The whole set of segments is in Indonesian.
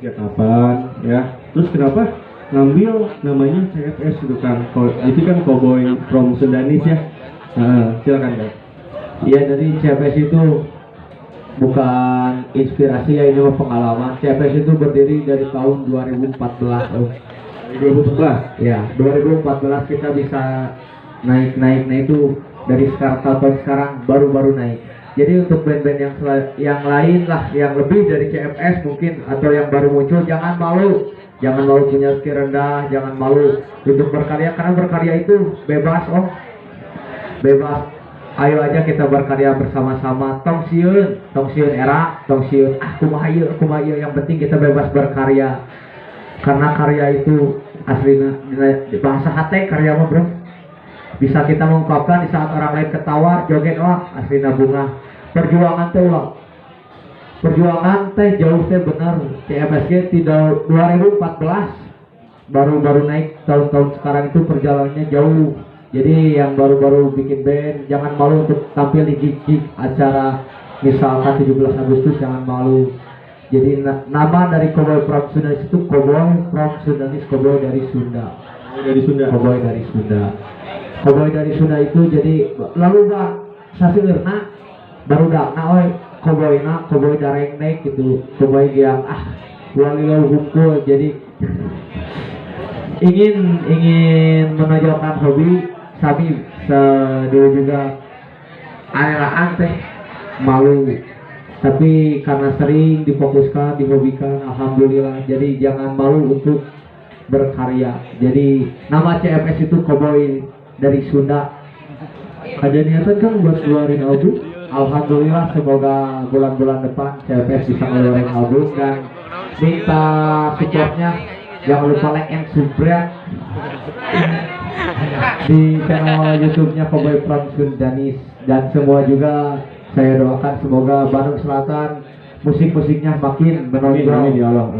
sejak kapan ya? Terus kenapa ngambil namanya CFS gitu kan? Itu kan Cowboy from Sundanis ya. Silakan Kak. Iya, dari CFS itu bukan inspirasi ya, ini mah pengalaman. CFS itu berdiri dari tahun 2014. 2014. Ya, 2014 kita bisa naik itu dari sekarang tahun sekarang baru naik. Jadi untuk band-band yang lain lah, yang lebih dari CFS mungkin atau yang baru muncul, jangan malu punya skill rendah, jangan malu untuk berkarya, karena berkarya itu bebas bebas. Ayo aja kita berkarya bersama-sama. Tong sieun era, tong sieun kumaha ieu, yang penting kita bebas berkarya. Karena karya itu aslinya bahasa hati, karya mah bro. Bisa kita mengungkapkan di saat orang lain ketawa, joget aslinya bunga. Perjuangan teh jauh teh benar. CFSG tidak 2014 baru naik, tahun-tahun sekarang itu perjalanannya jauh. Jadi yang baru-baru bikin band jangan malu untuk tampil di gig acara misalkan 17 Agustus, jangan malu. Jadi nama dari Cowboy from Sundanis itu Cowboy from Sundanis, Cowboy dari Sunda. Cowboy dari Sunda itu jadi lalu bang sasilirna baru dakna Cowboy dareng naik gitu, Cowboy yang walilau hukum. Jadi ingin menonjolkan hobi Sami dulu juga arelaan teh malu, tapi karena sering difokuskan, dihobikan, alhamdulillah. Jadi jangan malu untuk berkarya. Jadi nama CFS itu Cowboy dari Sunda. Ada niatan kan buat keluarin album? Alhamdulillah, semoga bulan-bulan depan CFS bisa ngeluarin album, dan minta supportnya. Jangan lupa like and subscribe di channel YouTube-nya Cowboy from Sundanis, dan semua juga saya doakan semoga Bandung Selatan musik-musiknya makin menonjol.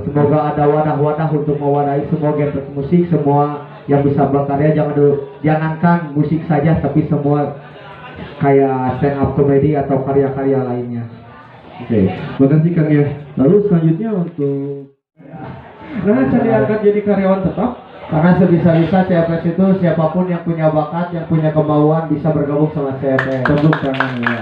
Semoga ada wadah-wadah untuk mewadahi semua genre musik, semua yang bisa berkarya. Jangankan musik saja, tapi semua kayak stand up comedy atau karya-karya lainnya. Oke, makasih Kang ya. Lalu selanjutnya untuk cari angkat jadi karyawan tetap. Karena sebisa-bisa CFS itu siapapun yang punya bakat, yang punya kemauan bisa bergabung sama CFS. Tepuk tangan ya.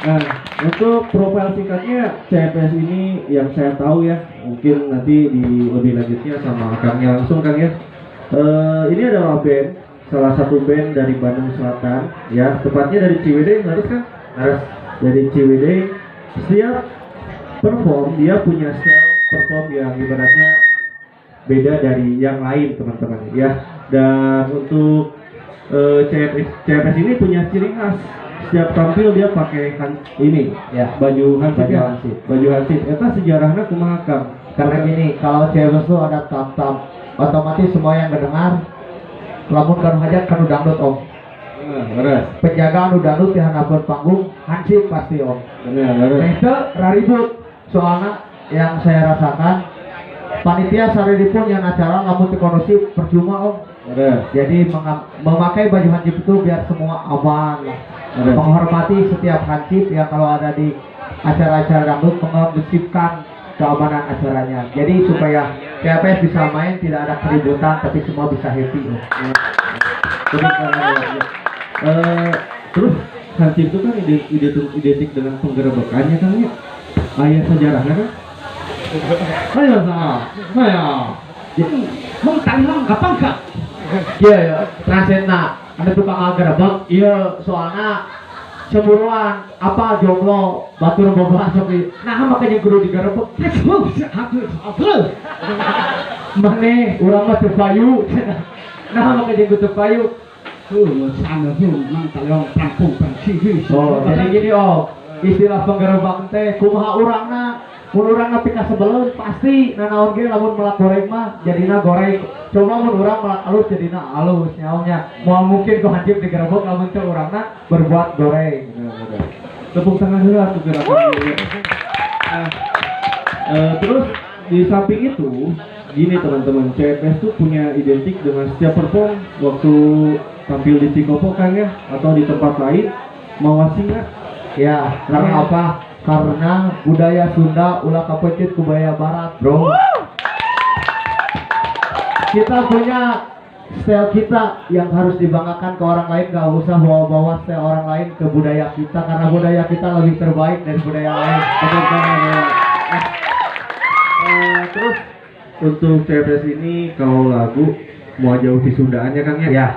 Nah, untuk profil singkatnya CFS ini yang saya tahu ya, mungkin nanti di lebih lanjutnya sama Kangnya langsung Kang ya. Ini adalah band, salah satu band dari Bandung Selatan ya, tepatnya dari Ciwidey, harus kan? Harus. Dari Ciwidey. Setiap perform dia punya style perform yang ibaratnya beda dari yang lain teman-teman ya. Dan untuk CFS ini punya ciri khas, setiap tampil dia pakai ini ya, baju hansip. Itu sejarahnya kumaha Kang? Karena gini, kalau CFS itu ada tam-tam, otomatis semua yang mendengar lamun kan hajat kan dangdut penjagaan dangdut di hadapan panggung hansip pasti itu raribut. Soalnya yang saya rasakan panitia sariripun yang acara lamun kondusif percuma Jadi memakai baju hansip itu biar semua aman, menghormati setiap hansip yang kalau ada di acara-acara dangdut, mengondusifkan keamanan acaranya. Jadi supaya CFS bisa main, tidak ada keributan, tapi semua bisa happy. Terus hansip itu kan identik dengan penggerebekannya kan ya? Ayat sejarahnya kan? Jadi mengtanggung gampang kak? Iya, transena ada tukang gerebek. Iya, soalnya cemburuan apa jomblo batur boboan sopi. Nah makanya guru digerebek. Mana urang mah teu payu. Nah makanya guru teu payu. Sana mang talong kampung panci. Oh, jadi gini istilah penggerebek teh kumaha urangna. Mun urang nepi ka sebelum pasti nanaon ge lamun melak goreng mah jadina goreng. Coba mun urang melak alus jadina alus nyaonya. Moal mungkin ku hancip digerebek lamun teu urangna berbuat goreng. Tepuk tangan heula untuk gerakan ini. Terus di samping itu gini teman-teman, CFS tuh punya identik dengan setiap perform waktu tampil di Cikopo kan ya, atau di tempat lain mau wasing nggak? Ya, karena apa? karena budaya Sunda ulah kapecut ku budaya Barat, bro. Kita punya style kita yang harus dibanggakan ke orang lain, gak usah bawa-bawa style orang lain ke budaya kita, karena budaya kita lebih terbaik dari budaya lain. Terus untuk CPS ini kalau lagu mau jauh di Sundaannya Kang ya? Ya,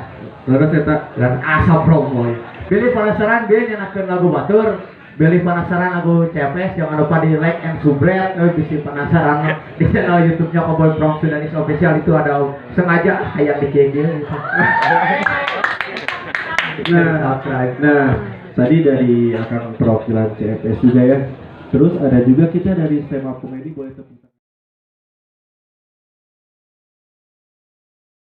Lalu saya dan asa promo. Pilih penasaran dia nyenakeun lagu batur, pilih penasaran lagu CPS, jangan lupa di like and subscribe. Bisa penasaran di channel YouTube-nya Cowboy From Sudanis Official, itu ada sengaja hayat di gitu. Nah, tadi dari akan perwakilan CPS juga ya. Terus ada juga kita dari stand up comedy, boleh tepuk tangan.